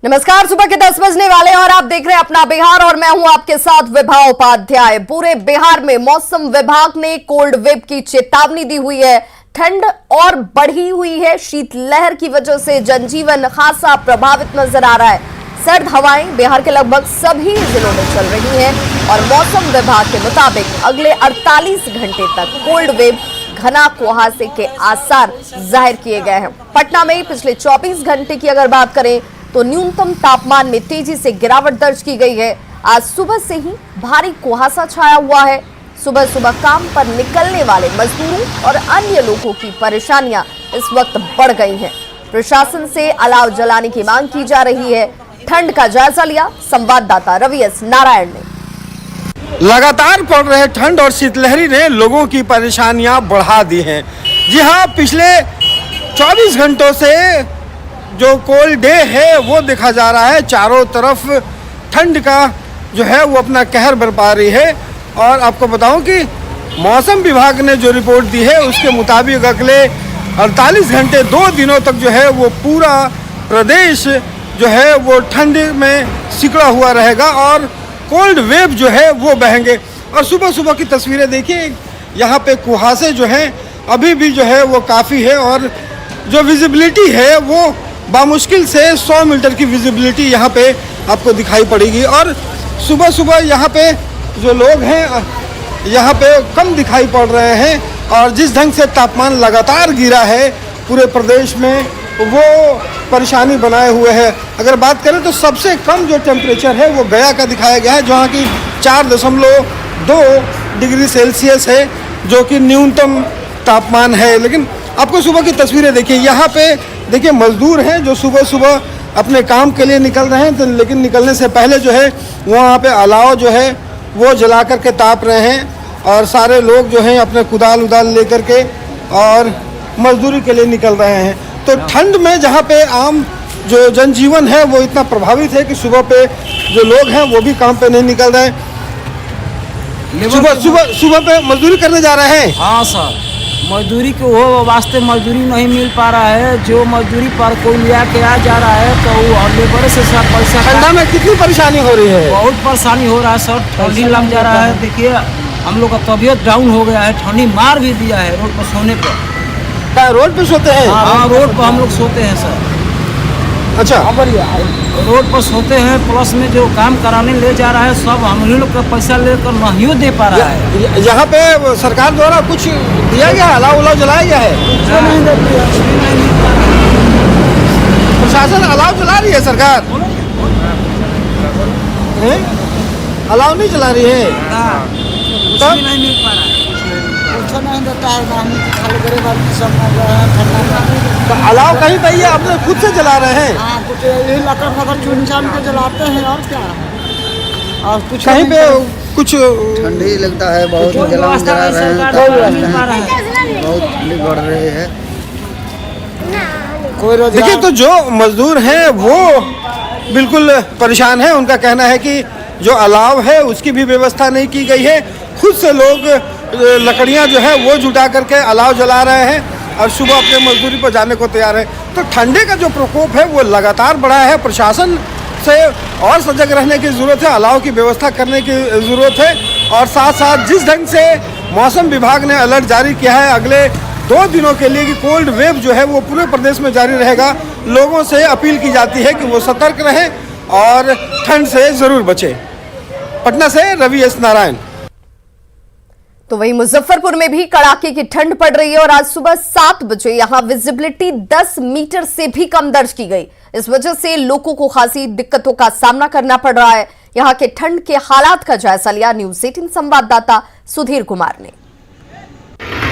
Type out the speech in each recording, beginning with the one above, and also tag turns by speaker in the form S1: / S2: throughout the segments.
S1: नमस्कार, सुबह के 10 बजने वाले हैं और आप देख रहे हैं अपना बिहार और मैं हूं आपके साथ विभा उपाध्याय। पूरे बिहार में मौसम विभाग ने कोल्ड वेव की चेतावनी दी हुई है। ठंड और बढ़ी हुई है। शीतलहर की वजह से जनजीवन खासा प्रभावित नजर आ रहा है। सर्द हवाएं बिहार के लगभग सभी जिलों में चल रही हैं और मौसम विभाग के मुताबिक अगले 48 घंटे तक कोल्ड वेव घना कुहासे के आसार जाहिर किए गए हैं। पटना में पिछले 24 घंटे की अगर बात करें तो न्यूनतम तापमान में तेजी से गिरावट दर्ज की गई है। आज सुबह से ही भारी कुहासा छाया हुआ है। सुबह सुबह काम पर निकलने वाले मजदूरों और अन्य लोगों की परेशानियां इस वक्त बढ़ गई हैं। प्रशासन से अलाव जलाने की मांग की जा रही है। ठंड का जायजा लिया संवाददाता रवि एस नारायण ने।
S2: लगातार पड़ रहे ठंड और शीतलहरी ने लोगों की परेशानियां बढ़ा दी हैं। जी हां, पिछले 24 घंटों से जो कोल्ड डे है वो देखा जा रहा है। चारों तरफ ठंड का जो है वो अपना कहर बरपा रही है। और आपको बताऊं कि मौसम विभाग ने जो रिपोर्ट दी है उसके मुताबिक अगले 48 घंटे 2 दिनों तक जो है वो पूरा प्रदेश जो है वो ठंड में सिकड़ा हुआ रहेगा और कोल्ड वेव जो है वो बहेंगे। और सुबह सुबह की तस्वीरें देखिए, यहाँ पे कुहासे जो हैं अभी भी जो है वो काफ़ी है और जो विजिबिलिटी है वो बामुश्किल से 100 मीटर की विजिबिलिटी यहाँ पे आपको दिखाई पड़ेगी। और सुबह सुबह यहाँ पे जो लोग हैं यहाँ पे कम दिखाई पड़ रहे हैं। और जिस ढंग से तापमान लगातार गिरा है पूरे प्रदेश में वो परेशानी बनाए हुए है। अगर बात करें तो सबसे कम जो टेम्परेचर है वो गया का दिखाया गया है, जहाँ की 4.2 डिग्री सेल्सियस है जो कि न्यूनतम तापमान है। लेकिन आपको सुबह की तस्वीरें देखिए, यहाँ पे देखिए मजदूर हैं जो सुबह सुबह अपने काम के लिए निकल रहे हैं, तो लेकिन निकलने से पहले जो है वहाँ पे अलाव जो है वो जला करके ताप रहे हैं। और सारे लोग जो हैं अपने कुदाल उदाल लेकर के और मजदूरी के लिए निकल रहे हैं। तो ठंड में जहाँ पे आम जो जनजीवन है वो इतना प्रभावित है कि सुबह पे जो लोग हैं वो भी काम पे नहीं निकल रहे हैं। सुबह पे मजदूरी करने जा रहे हैं।
S3: हाँ सर, मजदूरी के वो वास्ते मजदूरी नहीं मिल पा रहा है। जो मजदूरी पर कोई लिया के आ जा रहा है तो वो लेबर से सब पैसा।
S2: ठंडा में कितनी परेशानी हो रही है?
S3: बहुत परेशानी हो रहा है सर, ठंडी लग जा रहा है। देखिए हम लोग का तबीयत डाउन हो गया है, ठंडी मार भी दिया है रोड पर सोने पर।
S2: रोड पे सोते हैं?
S3: हाँ, रोड पर हम लोग सोते हैं सर।
S2: अच्छा,
S3: रोड पर सोते हैं, प्लस में जो काम कराने ले जा रहा है सब हम लोग का पैसा लेकर नहीं दे पा रहा है।
S2: यहाँ पे सरकार द्वारा कुछ दिया गया है, अलाव उलाव जलाया गया है? प्रशासन अलाव जला रही है सरकार? अलाव नहीं जला रही है?
S3: तो नहीं मिल पा रहा है,
S4: नहीं देता है। खाली गरीब आदमी सब ठंडा।
S2: तो अलाव कहीं पे ये अपने खुद से जला रहे हैं?
S4: हाँ, कुछ यही लकड़ फकड़ चुन चान के जलाते हैं और क्या। और कुछ
S2: कहीं पे कुछ
S5: ठंडी लगता है, बहुत जला जला रहे हैं, बहुत ठंडी बढ़ रही है।
S4: कोई रोजगार
S2: देखिए, तो जो मजदूर हैं वो बिल्कुल परेशान हैं। उनका कहना है कि जो अलाव है उसकी भी व्यवस्था नहीं की गई है। खुद से लोग लकड़ियां जो है वो जुटा करके अलाव जला रहे हैं और सुबह अपने मजदूरी पर जाने को तैयार है। तो ठंडे का जो प्रकोप है वो लगातार बढ़ा है। प्रशासन से और सजग रहने की ज़रूरत है, अलाव की व्यवस्था करने की ज़रूरत है। और साथ साथ जिस ढंग से मौसम विभाग ने अलर्ट जारी किया है अगले 2 दिनों के लिए कि कोल्ड वेव जो है वो पूरे प्रदेश में जारी रहेगा, लोगों से अपील की जाती है कि वो सतर्क रहें और ठंड से ज़रूर बचें। पटना से रवि एस नारायण।
S1: तो वहीं मुजफ्फरपुर में भी कड़ाके की ठंड पड़ रही है और आज सुबह 7 बजे यहां विजिबिलिटी 10 मीटर से भी कम दर्ज की गई। इस वजह से लोगों को खासी दिक्कतों का सामना करना पड़ रहा है। यहां के ठंड के हालात का जायजा लिया न्यूज़ 18 संवाददाता सुधीर कुमार ने।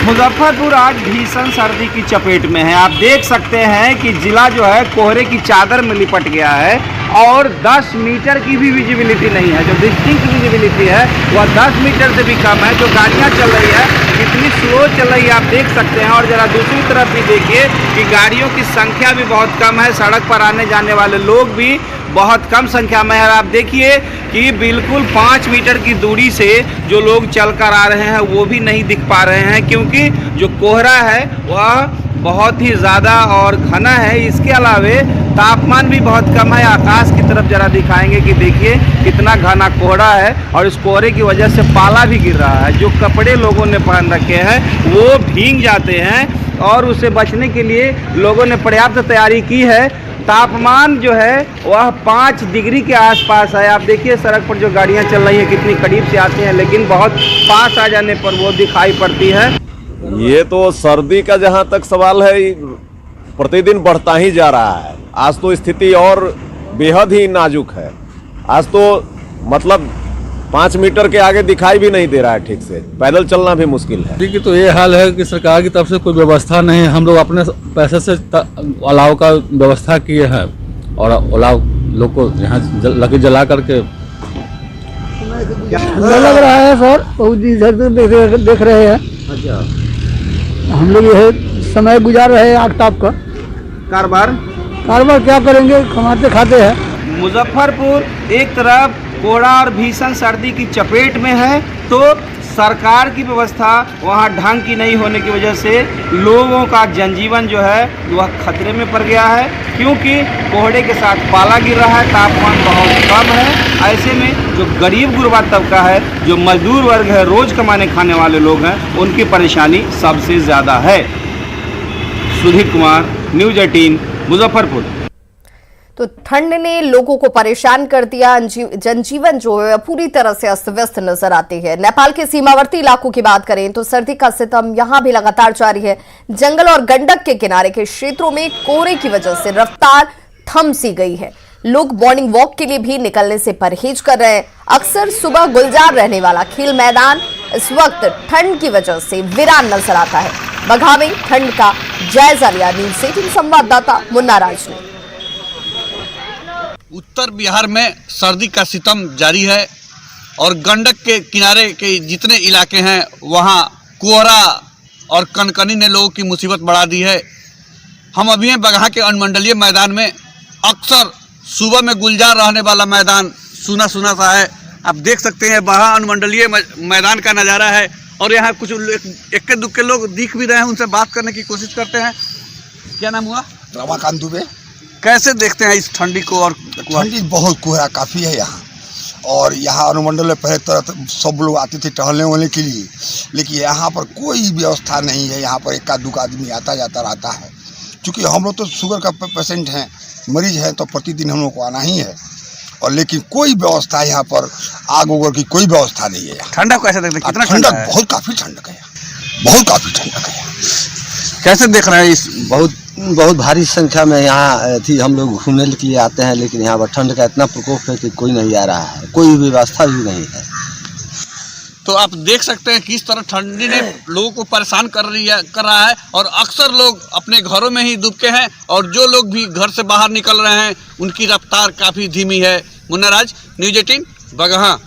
S6: मुजफ्फरपुर आज भीषण सर्दी की चपेट में है। आप देख सकते हैं कि जिला जो है कोहरे की चादर में लिपट गया है और 10 मीटर की भी विजिबिलिटी नहीं है। जो डिस्टिंक्ट विजिबिलिटी है वह 10 मीटर से भी कम है। जो गाड़ियां चल रही है कितनी स्लो चल रही है आप देख सकते हैं। और ज़रा दूसरी तरफ भी देखिए कि गाड़ियों की संख्या भी बहुत कम है, सड़क पर आने जाने वाले लोग भी बहुत कम संख्या में है। आप देखिए कि बिल्कुल 5 मीटर की दूरी से जो लोग चल कर आ रहे हैं वो भी नहीं दिख पा रहे हैं, क्योंकि जो कोहरा है वह बहुत ही ज़्यादा और घना है। इसके अलावे तापमान भी बहुत कम है। आकाश की तरफ जरा दिखाएंगे कि देखिए कितना घना कोहरा है और इस कोहरे की वजह से पाला भी गिर रहा है। जो कपड़े लोगों ने पहन रखे हैं वो भीग जाते हैं और उससे बचने के लिए लोगों ने पर्याप्त तैयारी की है। तापमान जो है वह 5 डिग्री के आसपास है। आप देखिए सड़क पर जो गाड़ियां चल रही हैं कितनी करीब से आती हैं, लेकिन बहुत पास आ जाने पर वो दिखाई पड़ती है।
S7: ये तो सर्दी का जहां तक सवाल है प्रतिदिन बढ़ता ही जा रहा है। आज तो स्थिति और बेहद ही नाजुक है। आज तो मतलब 5 मीटर के आगे दिखाई भी नहीं दे रहा है ठीक से, पैदल चलना भी मुश्किल है।
S8: देखिए तो ये हाल है कि सरकार की तरफ से कोई व्यवस्था नहीं है। हम लोग अपने पैसे से अलाव का व्यवस्था किए हैं और अलाव लोग को यहाँ लकड़ी जला करके
S5: लग रहा है सर, बहुत इधर देख रहे हैं।
S6: अच्छा,
S5: हम लोग यह समय गुजार रहे हैं आगताप का।
S6: कारोबार
S5: क्या करेंगे, कमाते खाते हैं।
S6: मुजफ्फरपुर एक तरफ कोहरा और भीषण सर्दी की चपेट में है, तो सरकार की व्यवस्था वहाँ ढंग की नहीं होने की वजह से लोगों का जनजीवन जो है वह खतरे में पड़ गया है, क्योंकि कोहरे के साथ पाला गिर रहा है, तापमान बहुत कम है। ऐसे में जो गरीब गुरबा तबका है, जो मजदूर वर्ग है, रोज़ कमाने खाने वाले लोग हैं, उनकी परेशानी सबसे ज़्यादा है। सुधीर कुमार, न्यूज़ 18, मुजफ्फरपुर।
S1: तो ठंड ने लोगों को परेशान कर दिया। जनजीवन जो है पूरी तरह से अस्त व्यस्त नजर आती है। नेपाल के सीमावर्ती इलाकों की बात करें तो सर्दी का सितम यहां भी लगातार जारी है। जंगल और गंडक के किनारे के क्षेत्रों में कोहरे की वजह से रफ्तार थम सी गई है। लोग मॉर्निंग वॉक के लिए भी निकलने से परहेज कर रहे हैं। अक्सर सुबह गुलजार रहने वाला खेल मैदान इस वक्त ठंड की वजह से वीरान नजर आता है। बगहा में ठंड का जायजा लिया न्यूज़ 18 संवाददाता मुन्ना राज ने।
S9: उत्तर बिहार में सर्दी का सितम जारी है और गंडक के किनारे के जितने इलाके हैं वहाँ कोहरा और कनकनी ने लोगों की मुसीबत बढ़ा दी है। हम अभी हैं बगहा के अनुमंडलीय मैदान में। अक्सर सुबह में गुलजार रहने वाला मैदान सुना सुना सा है। आप देख सकते हैं बगहा अनुमंडलीय मैदान का नज़ारा है और यहाँ कुछ इक्के दुक्के लोग दिख भी रहे हैं, उनसे बात करने की कोशिश करते हैं। क्या नाम हुआ?
S10: रमाकांत दुबे।
S9: कैसे देखते हैं इस ठंडी को? और
S10: ठंडी बहुत कोहरा काफ़ी है यहाँ, और यहाँ अनुमंडल में पहले तरह सब लोग आते थे टहलने वहलने के लिए, लेकिन यहाँ पर कोई व्यवस्था नहीं है। यहाँ पर एका दुका आदमी आता जाता रहता है। क्योंकि हम लोग तो शुगर का पेशेंट हैं, मरीज हैं, तो प्रतिदिन हम लोग को आना ही है, और लेकिन कोई व्यवस्था यहाँ पर आग उगर की कोई व्यवस्था नहीं है।
S9: ठंडा कैसे देखते हैं? कितना
S10: ठंडा? बहुत काफ़ी ठंडक है, बहुत काफ़ी ठंडक है।
S9: कैसे देख रहे हैं इस?
S5: बहुत भारी संख्या में यहाँ थी, हम लोग घूमने के लिए आते हैं, लेकिन यहाँ पर ठंड का इतना प्रकोप है कि कोई नहीं आ रहा है, कोई व्यवस्था भी नहीं है।
S9: तो आप देख सकते हैं किस तरह ठंडी ने लोगों को परेशान कर रहा है और अक्सर लोग अपने घरों में ही दुबके हैं और जो लोग भी घर से बाहर निकल रहे हैं उनकी रफ्तार काफ़ी धीमी है। मुन्ना राज, न्यूज़ 18, बगहा।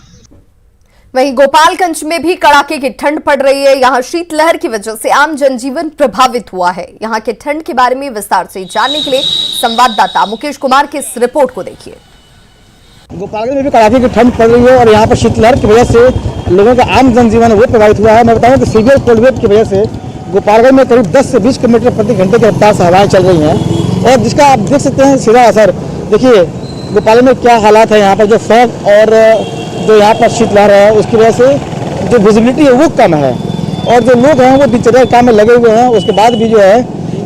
S1: वहीं गोपालगंज में भी कड़ाके की ठंड पड़ रही है। यहां शीतलहर की वजह से आम जनजीवन प्रभावित हुआ है। यहां के ठंड के बारे में विस्तार से जानने के लिए संवाददाता मुकेश कुमार की इस रिपोर्ट को देखिए।
S11: गोपालगंज में भी कड़ाके की ठंड पड़ रही है और यहाँ पर शीतलहर की वजह से लोगों का आम जनजीवन वो प्रभावित हुआ है। मैं बताऊं कि सीवियर कोल्ड वेव की वजह से गोपालगंज में करीब 10 से 20 किलोमीटर प्रति घंटे की रफ्तार से हवाएं चल रही हैं और जिसका आप देख सकते हैं सीधा असर। देखिए गोपालगंज में क्या हालात है। यहाँ पर जो फॉग और जो यहाँ पर शीतलहर है उसकी वजह से जो विजिबिलिटी है वो कम है और जो लोग हैं वो दिनचर्या काम में लगे हुए हैं। उसके बाद भी जो है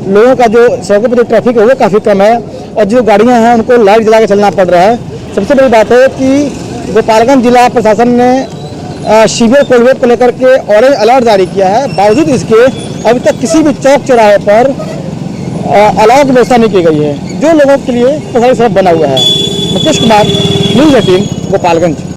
S11: लोगों का जो सड़कों पर जो ट्रैफिक है वो काफ़ी कम है और जो गाड़ियाँ हैं उनको लाइट जला के चलना पड़ रहा है। सबसे बड़ी बात है कि गोपालगंज जिला प्रशासन ने सीवियर कोल्ड वेव को लेकर के ऑरेंज अलर्ट जारी किया है। बावजूद इसके अभी तक किसी भी चौक चौराहे पर अलाव की व्यवस्था नहीं की गई है, जो लोगों के लिए परेशानी सबब बना हुआ है। मुकेश कुमार, न्यूज़ 18, गोपालगंज।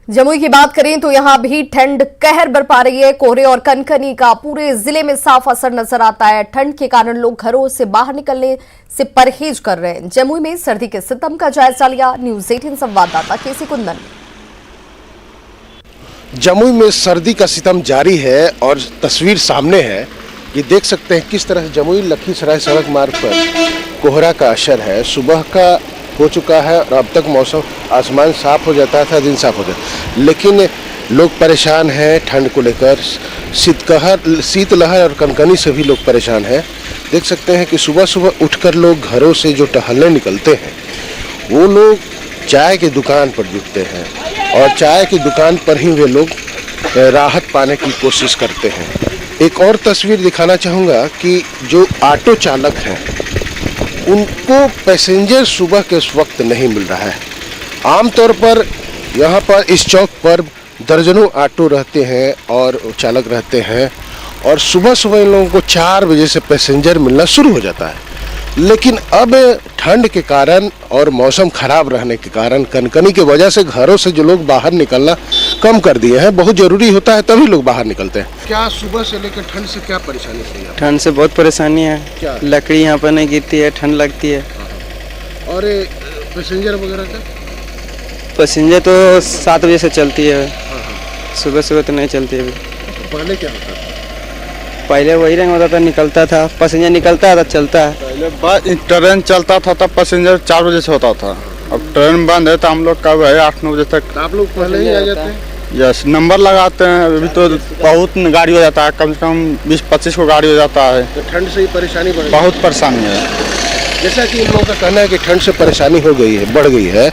S1: जमुई की बात करें तो यहां भी ठंड कहर बरपा रही है। कोहरे और कनकनी का पूरे जिले में साफ असर नजर आता है। ठंड के कारण लोग घरों से बाहर निकलने से परहेज कर रहे हैं। जमुई में सर्दी के सितम का जायजा लिया न्यूज़ 18 संवाददाता केसी कुंदन।
S12: जमुई में सर्दी का सितम जारी है और तस्वीर सामने है। ये देख सकते हैं किस तरह जमुई लखीसराय सड़क मार्ग पर कोहरा का असर है। सुबह का हो चुका है और अब तक मौसम आसमान साफ हो जाता था, दिन साफ हो जाता, लेकिन लोग परेशान हैं ठंड को लेकर। शीतलहर और कनकनी से भी लोग परेशान हैं। देख सकते हैं कि सुबह सुबह उठकर लोग घरों से जो टहलने निकलते हैं वो लोग चाय की दुकान पर जुटते हैं और चाय की दुकान पर ही वे लोग राहत पाने की कोशिश करते हैं। एक और तस्वीर दिखाना चाहूँगा कि जो ऑटो चालक हैं उनको पैसेंजर सुबह के वक्त नहीं मिल रहा है। आमतौर पर यहाँ पर इस चौक पर दर्जनों ऑटो रहते हैं और चालक रहते हैं और सुबह सुबह इन लोगों को 4 बजे से पैसेंजर मिलना शुरू हो जाता है। लेकिन अब ठंड के कारण और मौसम खराब रहने के कारण कनकनी की वजह से घरों से जो लोग बाहर निकलना कम कर दिए हैं। बहुत ज़रूरी होता है तभी लोग बाहर निकलते हैं। क्या सुबह से लेकर ठंड से क्या परेशानी है?
S13: ठंड से बहुत परेशानी है।
S12: क्या?
S13: लकड़ी यहाँ पर नहीं गिरती है, ठंड लगती है।
S12: और पैसेंजर वगैरह का?
S13: पैसेंजर तो 7 बजे से चलती है, सुबह सुबह तो नहीं चलती है।
S12: पहले क्या होता था?
S13: पहले वही रंग होता था, निकलता था पैसेंजर, निकलता था चलता है।
S2: पहले ट्रेन चलता था तब पैसेंजर 4 बजे से होता था। अब ट्रेन बंद है तो हम लोग कब है 8-9 बजे तक।
S12: तो आप लोग पहले ही आ जाते हैं?
S2: यस, नंबर लगाते हैं। अभी तो बहुत गाड़ी हो जाता है, कम से कम 20-25 को गाड़ी हो जाता है।
S12: तो ठंड से ही परेशानी बढ़ गई?
S2: बहुत परेशानी है।
S12: जैसा कि इन लोगों का कहना है कि ठंड से परेशानी हो गई है, बढ़ गई है,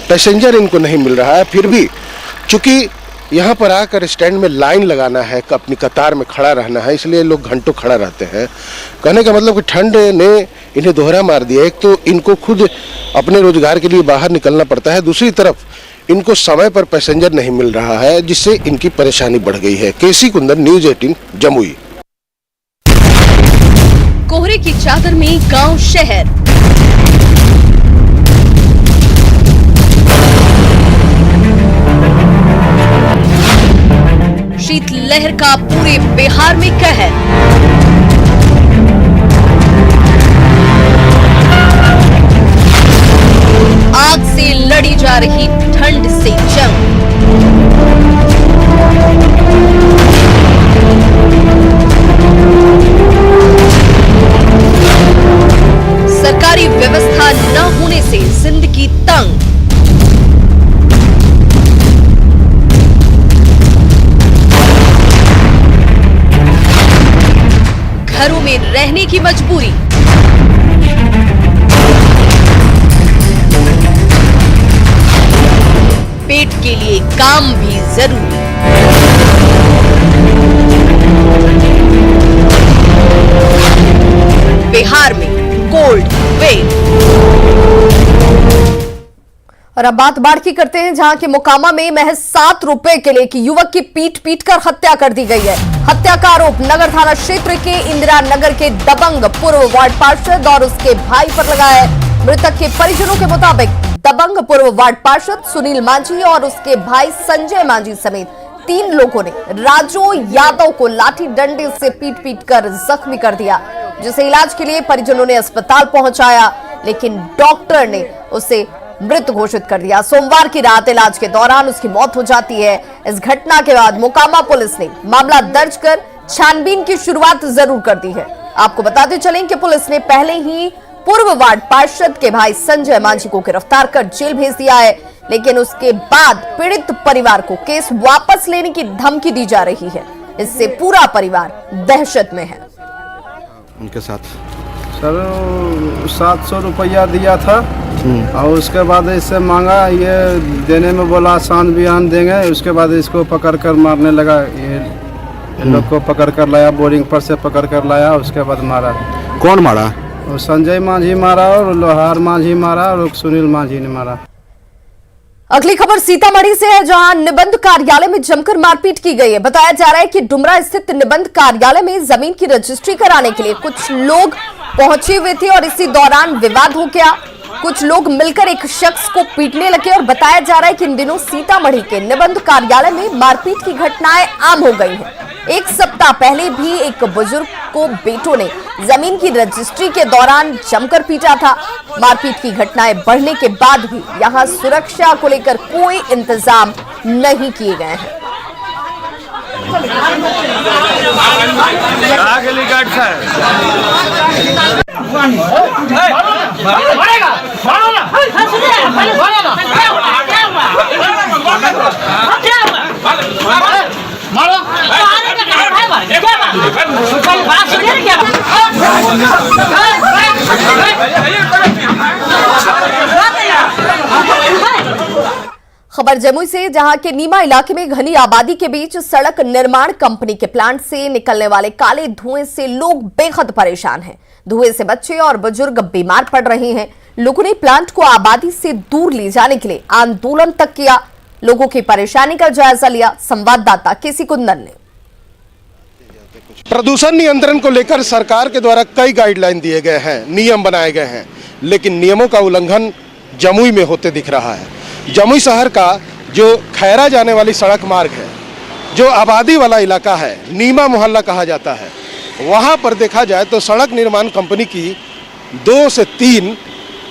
S12: पैसेंजर इनको नहीं मिल रहा है। फिर भी चूंकि यहाँ पर आकर स्टैंड में लाइन लगाना है, अपनी कतार में खड़ा रहना है, इसलिए लोग घंटों खड़ा रहते हैं। कहने का मतलब कि ठंड ने इन्हें दोहरा मार दिया। एक तो इनको खुद अपने रोजगार के लिए बाहर निकलना पड़ता है, दूसरी तरफ इनको समय पर पैसेंजर नहीं मिल रहा है, जिससे इनकी परेशानी बढ़ गई है। केसी कुंदन, न्यूज़ 18 जमुई।
S1: कोहरे की चादर में गांव शहर, शीतलहर का पूरे बिहार में कहर। आग से लड़ी जा रही ठंड से जंग। सरकारी व्यवस्था न होने से जिंदगी तंग। घरों में रहने की मजबूरी। पेट के लिए काम भी जरूरी। बिहार में कोल्ड वेव। और अब बात बाढ़ की करते हैं, जहां के मोकामा में महज 7 रुपए के लिए एक युवक की पीट कर हत्या कर दी गई है। हत्या का आरोप नगर थाना क्षेत्र के इंदिरा नगर के दबंग पूर्व वार्ड पार्षद और उसके भाई पर लगा है। मृतक के परिजनों के मुताबिक दबंग पूर्व वार्ड पार्षद सुनील मांझी और उसके भाई संजय मांझी समेत 3 लोगों ने राजू यादव को लाठी डंडे से पीट कर जख्मी कर दिया, जिसे इलाज के लिए परिजनों ने अस्पताल पहुंचाया, लेकिन डॉक्टर ने उसे मृत घोषित कर दिया। सोमवार की रात इलाज के दौरान उसकी मौत हो जाती है। इस घटना के बाद मोकामा पुलिस ने मामला दर्ज कर छानबीन की शुरुआत जरूर कर दी है। आपको बताते चलें कि पुलिस ने पहले ही पूर्व वार्ड पार्षद के भाई संजय मांझी को गिरफ्तार कर जेल भेज दिया है, लेकिन उसके बाद पीड़ित परिवार को केस वापस लेने की धमकी दी जा रही है। इससे पूरा परिवार दहशत में है।
S2: उनके साथ सर 700 रुपया दिया था और उसके बाद इससे मांगा, ये देने में बोला शाम बिहान देंगे। उसके बाद इसको पकड़ कर मारने लगा। ये लोग को पकड़ कर लाया, बोरिंग पर से पकड़ कर लाया, उसके बाद मारा।
S12: कौन मारा?
S2: और संजय मांझी मारा और लोहार मांझी मारा और सुनील मांझी ने मारा।
S1: अगली खबर सीतामढ़ी से है, जहां निबंध कार्यालय में जमकर मारपीट की गई है। बताया जा रहा है कि डुमरा स्थित निबंध कार्यालय में जमीन की रजिस्ट्री कराने के लिए कुछ लोग पहुंचे हुए थे और इसी दौरान विवाद हो गया। कुछ लोग मिलकर एक शख्स को पीटने लगे और बताया जा रहा है कि इन दिनों सीतामढ़ी के निबंध कार्यालय में मारपीट की घटनाएं आम हो गई हैं। 1 सप्ताह पहले भी एक बुजुर्ग को बेटों ने जमीन की रजिस्ट्री के दौरान जमकर पीटा था। मारपीट की घटनाएं बढ़ने के बाद भी यहां सुरक्षा को लेकर कोई इंतजाम नहीं किए गए हैं। खबर जमुई से, जहां के नीमा इलाके में घनी आबादी के बीच सड़क निर्माण कंपनी के प्लांट से निकलने वाले काले धुएं से लोग बेहद परेशान हैं। धुएं से बच्चे और बुजुर्ग बीमार पड़ रहे हैं। लोगों ने प्लांट को आबादी से दूर ले जाने के लिए आंदोलन तक किया। लोगों की परेशानी का जायजा लिया संवाददाता केसी कुंदन ने।
S12: प्रदूषण नियंत्रण को लेकर सरकार के द्वारा कई गाइडलाइन दिए गए हैं, नियम बनाए गए हैं, लेकिन नियमों का उल्लंघन जमुई में होते दिख रहा है। जमुई शहर का जो खैरा जाने वाली सड़क मार्ग है, जो आबादी वाला इलाका है, नीमा मोहल्ला कहा जाता है, वहाँ पर देखा जाए तो सड़क निर्माण कंपनी की 2 से 3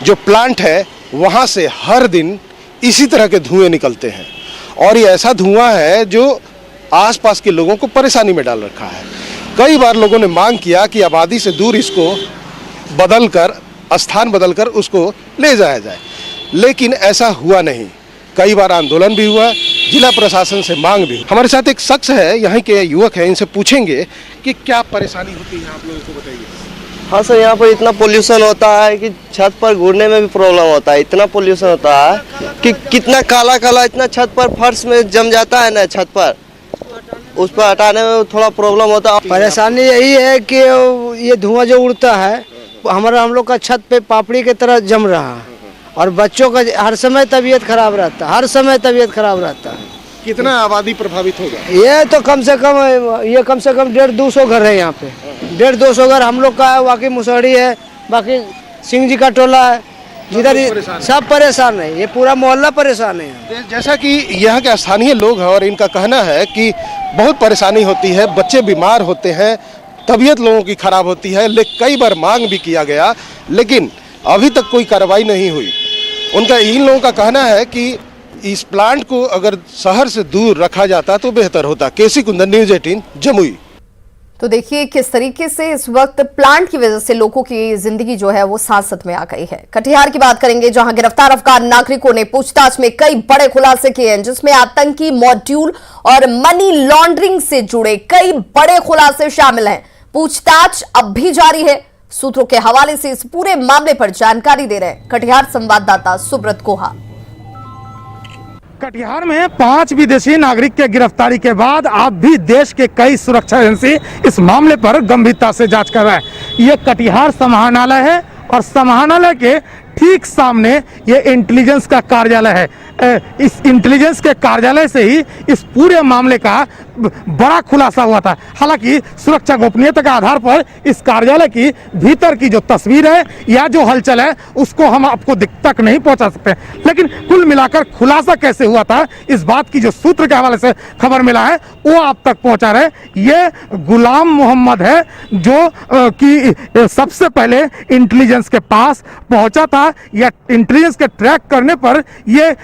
S12: जो प्लांट है, वहाँ से हर दिन इसी तरह के धुएं निकलते हैं और ये ऐसा धुआं है जो आसपास के लोगों को परेशानी में डाल रखा है। कई बार लोगों ने मांग किया कि आबादी से दूर इसको बदलकर, स्थान बदलकर उसको ले जाया जाए, लेकिन ऐसा हुआ नहीं। कई बार आंदोलन भी हुआ, जिला प्रशासन से मांग भी हुई। हमारे साथ एक शख्स है, यहाँ के युवक है, इनसे पूछेंगे कि क्या परेशानी होती है, आप लोगों को बताइए।
S13: हाँ सर, यहाँ पर इतना पोल्यूशन होता है कि छत पर घूरने में भी प्रॉब्लम होता है। इतना पोल्यूशन होता है कि कितना काला काला इतना छत पर फर्श में जम जाता है ना, छत पर उस पर हटाने में थोड़ा प्रॉब्लम होता है।
S3: परेशानी यही है कि ये धुआं जो उड़ता है हम लोग का छत पे पापड़ी की तरह जम रहा है और बच्चों का हर समय तबीयत खराब रहता है, हर समय तबीयत खराब रहता है।
S12: कितना आबादी प्रभावित होगा?
S3: ये तो कम से कम 150-200 घर है यहाँ पे। 150-200 घर हम लोग का है, बाकी मुसहरी है, बाकी सिंह जी का टोला है, जिधर सब परेशान है, ये पूरा मोहल्ला परेशान है।
S12: जैसा कि यहाँ के स्थानीय लोग हैं और इनका कहना है कि बहुत परेशानी होती है, बच्चे बीमार होते हैं, तबीयत लोगों की खराब होती है। कई बार मांग भी किया गया, लेकिन अभी तक कोई कार्रवाई नहीं हुई। उनका इन लोगों का कहना है कि इस प्लांट को अगर शहर से दूर रखा जाता तो बेहतर होता। केसी कुंदन, न्यूज़ 18 जमुई।
S1: तो देखिए किस तरीके से इस वक्त प्लांट की वजह से लोगों की जिंदगी जो है वो सांसत में आ गई है। कटिहार की बात करेंगे, जहां गिरफ्तार अफगान नागरिकों ने पूछताछ में कई बड़े खुलासे किए हैं, जिसमें आतंकी मॉड्यूल और मनी लॉन्ड्रिंग से जुड़े कई बड़े खुलासे शामिल हैं। पूछताछ अब भी जारी है। सूत्रों के हवाले से इस पूरे मामले पर जानकारी दे रहे हैं कटिहार संवाददाता सुब्रत कोहा।
S11: कटिहार में 5 विदेशी नागरिक के गिरफ्तारी के बाद अब भी देश के कई सुरक्षा एजेंसी इस मामले पर गंभीरता से जांच कर रहा है। ये कटिहार समाहरणालय है और समाहरणालय के ठीक सामने ये इंटेलिजेंस का कार्यालय है। इस इंटेलिजेंस के कार्यालय से ही इस पूरे मामले का बड़ा खुलासा हुआ था। हालांकि सुरक्षा गोपनीयता के आधार पर इस कार्यालय की भीतर की जो तस्वीर है या जो हलचल है उसको हम आपको तक नहीं पहुंचा सकते, लेकिन कुल मिलाकर खुलासा कैसे हुआ था इस बात की जो सूत्र के हवाले से खबर मिला है वो आप तक पहुंचा रहे। ये गुलाम मोहम्मद है जो कि सबसे पहले इंटेलिजेंस के पास पहुंचा था, या इंटेलिजेंस के ट्रैक करने पर ये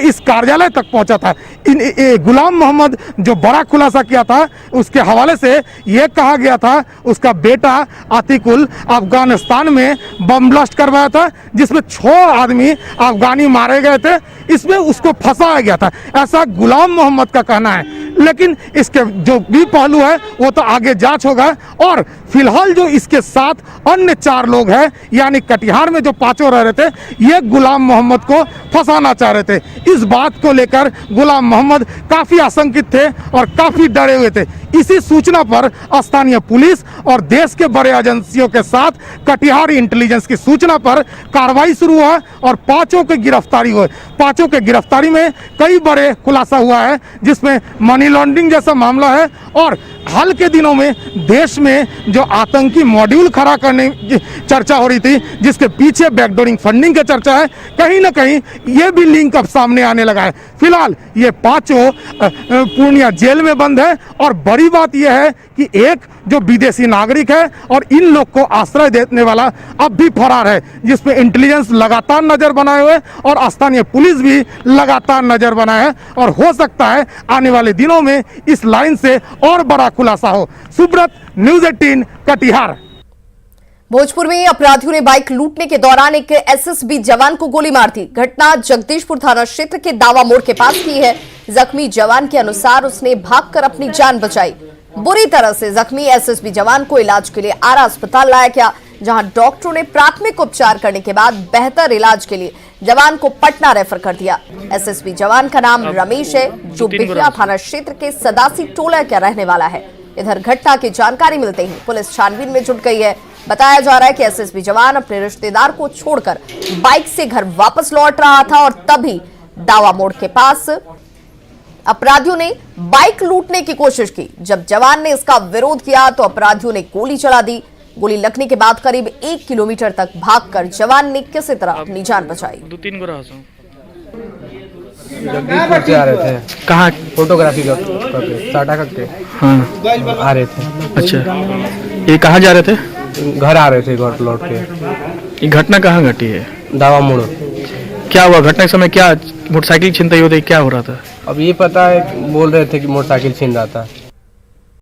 S11: इस कार्यालय तक पहुंचा था। गुलाम मोहम्मद जो बड़ा खुलासा किया था उसके हवाले से यह कहा गया था उसका बेटा आतिकुल अफगानिस्तान में बम ब्लास्ट करवाया था, जिसमें 6 आदमी अफगानी मारे गए थे, इसमें उसको फंसाया गया था, ऐसा गुलाम मोहम्मद का कहना है। लेकिन इसके जो भी पहलू है वो तो आगे जांच होगा। और फिलहाल जो इसके साथ अन्य 4 लोग हैं, यानी कटिहार में जो 5 रह रहे थे, ये गुलाम मोहम्मद को फंसाना चाह रहे थे। इस बात को लेकर गुलाम मोहम्मद काफी आशंकित थे और काफी डरे हुए थे। इसी सूचना पर स्थानीय पुलिस और देश के बड़े एजेंसियों के साथ कटिहार इंटेलिजेंस की सूचना पर कार्रवाई शुरू हुआ और 5 की गिरफ्तारी हुई। 5 के गिरफ्तारी में कई बड़े खुलासा हुआ है, जिसमें मनी लॉन्ड्रिंग जैसा मामला है और हाल के दिनों में देश में जो आतंकी मॉड्यूल खड़ा करने की चर्चा हो रही थी, जिसके पीछे बैकडोरिंग फंडिंग की चर्चा है, कहीं ना कहीं ये भी लिंक अब सामने आने लगा है। फिलहाल ये 5 पूर्णिया जेल में बंद है और बड़ी बात यह है कि एक जो विदेशी नागरिक है और इन लोग को आश्रय देने वाला अब भी फरार है, जिसमें इंटेलिजेंस लगातार नजर बनाए हुए और स्थानीय पुलिस भी लगातार नजर बनाए है और हो सकता है आने वाले दिनों में इस लाइन से और बड़ा खुलासा हो। सुब्रत, न्यूज़ 18 कटिहार।
S1: भोजपुर में अपराधियों ने बाइक लूटने के दौरान एक एसएसबी जवान को गोली मार दी। घटना जगदीशपुर थाना क्षेत्र के दावा मोड़ के पास की है, जख्मी जवान के अनुसार उसने भागकर अपनी जान बचाई। बुरी तरह से जख्मी एसएसबी जवान को इलाज के लिए आरा अस्पताल लाया गया, जहां डॉक्टरों ने प्राथमिक उपचार करने के बाद बेहतर इलाज के लिए जवान को पटना रेफर कर दिया। एसएसबी जवान का नाम रमेश है, जो बिहिया थाना क्षेत्र के सदासी टोला का रहने वाला है। इधर घटना की जानकारी मिलते ही पुलिस छानबीन में जुट गई है। बताया जा रहा है कि एसएसबी जवान अपने रिश्तेदार को छोड़कर बाइक से घर वापस लौट रहा था और तभी दावा मोड़ के पास अपराधियों ने बाइक लूटने की कोशिश की। जब जवान ने इसका विरोध किया तो अपराधियों ने गोली चला दी। गोली लगने के बाद करीब 1 किलोमीटर तक भागकर जवान ने किसी तरह अपनी जान बचाई।
S14: 2-3 को रहा
S3: जगदीशपुर से आ रहे थे।
S14: कहाँ?
S3: फोटोग्राफी करके टाटा करके
S14: हाँ
S3: आ रहे थे।
S14: अच्छा, ये कहाँ जा रहे थे?
S3: घर आ रहे थे, घर लौट के।
S14: ये घटना कहाँ घटी है?
S3: दावा मोड़।
S14: क्या हुआ घटना के समय? क्या मोटरसाइकिल छिनतई होती, क्या हो रहा था?
S3: अब ये पता है, बोल रहे थे कि मोटरसाइकिल छीन रहा था।